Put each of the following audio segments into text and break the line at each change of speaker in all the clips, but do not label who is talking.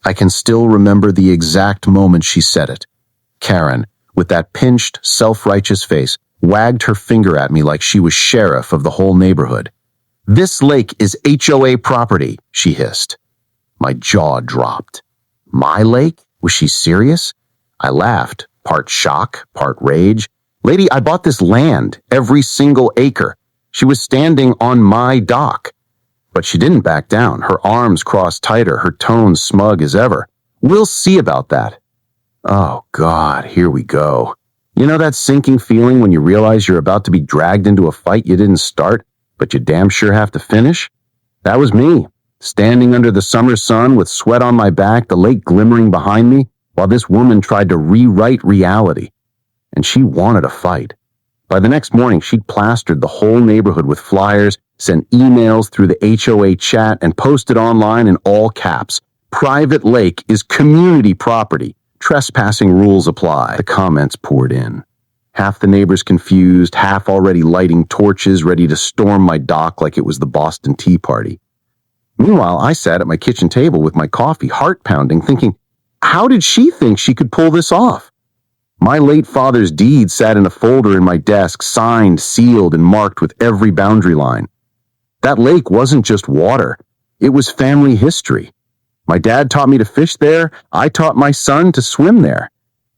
I can still remember the exact moment she said it. Karen, with that pinched, self-righteous face, wagged her finger at me like she was sheriff of the whole neighborhood. "This lake is HOA property," she hissed. My jaw dropped. My lake? Was she serious? I laughed, part shock, part rage. "Lady, I bought this land, every single acre. She was standing on my dock." But she didn't back down, her arms crossed tighter, her tone smug as ever. "We'll see about that." Oh, God, here we go. You know that sinking feeling when you realize you're about to be dragged into a fight you didn't start, but you damn sure have to finish? That was me, standing under the summer sun with sweat on my back, the lake glimmering behind me, while this woman tried to rewrite reality. And she wanted a fight. By the next morning, she'd plastered the whole neighborhood with flyers, sent emails through the HOA chat, and posted online in all caps. "Private lake is community property. Trespassing rules apply." The comments poured in. Half the neighbors confused, half already lighting torches, ready to storm my dock like it was the Boston Tea Party. Meanwhile, I sat at my kitchen table with my coffee, heart pounding, thinking, how did she think she could pull this off? My late father's deed sat in a folder in my desk, signed, sealed, and marked with every boundary line. That lake wasn't just water. It was family history. My dad taught me to fish there. I taught my son to swim there.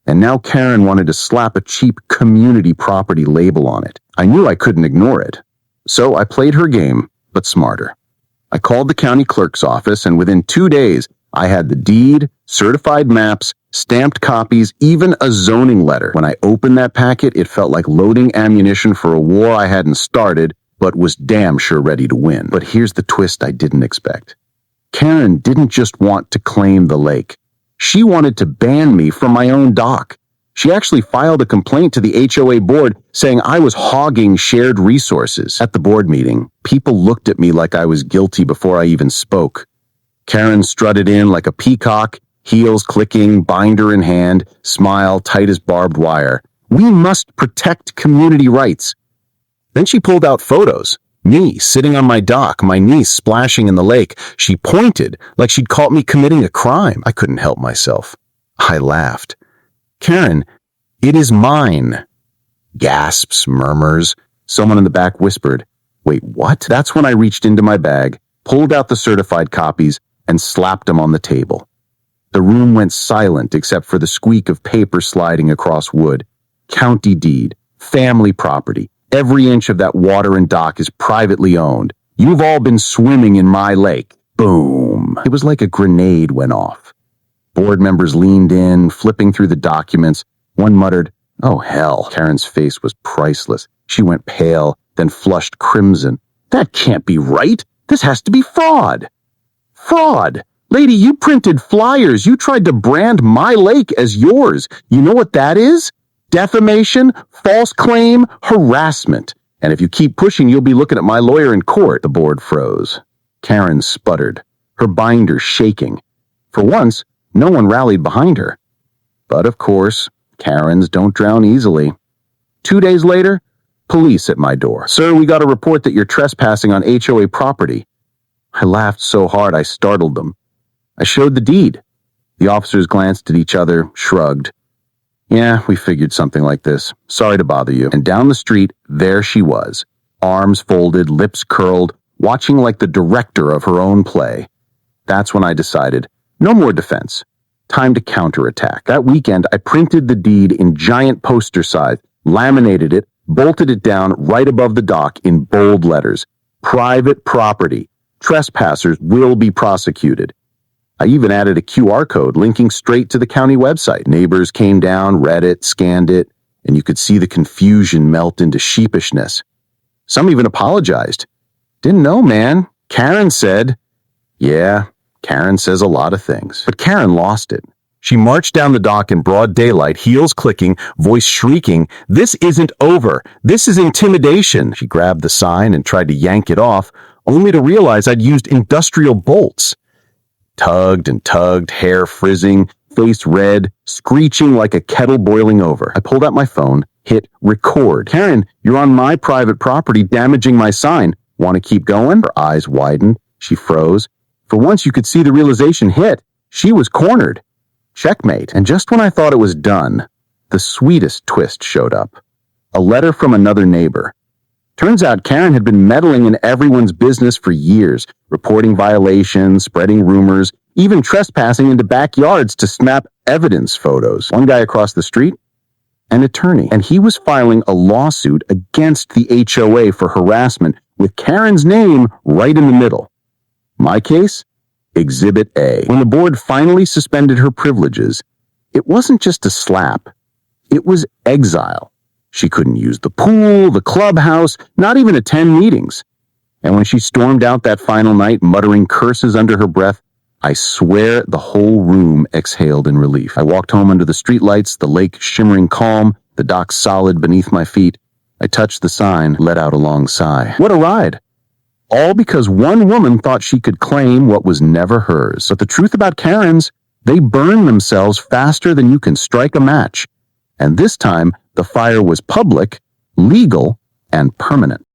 And now Karen wanted to slap a cheap community property label on it. I knew I couldn't ignore it. So I played her game, but smarter. I called the county clerk's office, and within 2 days, I had the deed, certified maps, stamped copies, even a zoning letter. When I opened that packet, it felt like loading ammunition for a war I hadn't started, but was damn sure ready to win. But here's the twist I didn't expect. Karen didn't just want to claim the lake. She wanted to ban me from my own dock. She actually filed a complaint to the HOA board saying I was hogging shared resources. At the board meeting, people looked at me like I was guilty before I even spoke. Karen strutted in like a peacock, heels clicking, binder in hand, smile tight as barbed wire. "We must protect community rights." Then she pulled out photos. Me sitting on my dock, my niece splashing in the lake. She pointed like she'd caught me committing a crime. I couldn't help myself. I laughed. "Karen, it is mine." Gasps, murmurs. Someone in the back whispered, "Wait, what?" That's when I reached into my bag, pulled out the certified copies, and slapped them on the table. The room went silent except for the squeak of paper sliding across wood. County deed, family property. Every inch of that water and dock is privately owned. You've all been swimming in my lake. Boom. It was like a grenade went off. Board members leaned in, flipping through the documents. One muttered, "Oh, hell." Karen's face was priceless. She went pale, then flushed crimson. "That can't be right. This has to be fraud." "Fraud? Lady, you printed flyers. You tried to brand my lake as yours. You know what that is? Defamation, false claim, harassment. And if you keep pushing, you'll be looking at my lawyer in court." The board froze. Karen sputtered, her binder shaking. For once, no one rallied behind her. But of course, Karens don't drown easily. 2 days later, police at my door. "Sir, we got a report that you're trespassing on HOA property." I laughed so hard I startled them. I showed the deed. The officers glanced at each other, shrugged. "Yeah, we figured something like this. Sorry to bother you." And down the street, there she was, arms folded, lips curled, watching like the director of her own play. That's when I decided, no more defense. Time to counterattack. That weekend, I printed the deed in giant poster size, laminated it, bolted it down right above the dock in bold letters. Private property. Trespassers will be prosecuted. I even added a QR code linking straight to the county website. Neighbors came down, read it, scanned it, and you could see the confusion melt into sheepishness. Some even apologized. "Didn't know, man." Karen said, "Yeah, Karen says a lot of things." But Karen lost it. She marched down the dock in broad daylight, heels clicking, voice shrieking, "This isn't over. This is intimidation." She grabbed the sign and tried to yank it off, only to realize I'd used industrial bolts. Tugged and tugged, hair frizzing, face red, screeching like a kettle boiling over. I pulled out my phone, hit record. "Karen, you're on my private property damaging my sign. Want to keep going?" Her eyes widened. She froze. For once you could see the realization hit. She was cornered. Checkmate. And just when I thought it was done, the sweetest twist showed up. A letter from another neighbor. Turns out Karen had been meddling in everyone's business for years, reporting violations, spreading rumors, even trespassing into backyards to snap evidence photos. One guy across the street, an attorney, and he was filing a lawsuit against the HOA for harassment with Karen's name right in the middle. My case? Exhibit A. When the board finally suspended her privileges, it wasn't just a slap. It was exile. She couldn't use the pool, the clubhouse, not even attend meetings. And when she stormed out that final night, muttering curses under her breath, I swear the whole room exhaled in relief. I walked home under the streetlights, the lake shimmering calm, the dock solid beneath my feet. I touched the sign, let out a long sigh. What a ride! All because one woman thought she could claim what was never hers. But the truth about Karens, they burn themselves faster than you can strike a match. And this time, the fire was public, legal, and permanent.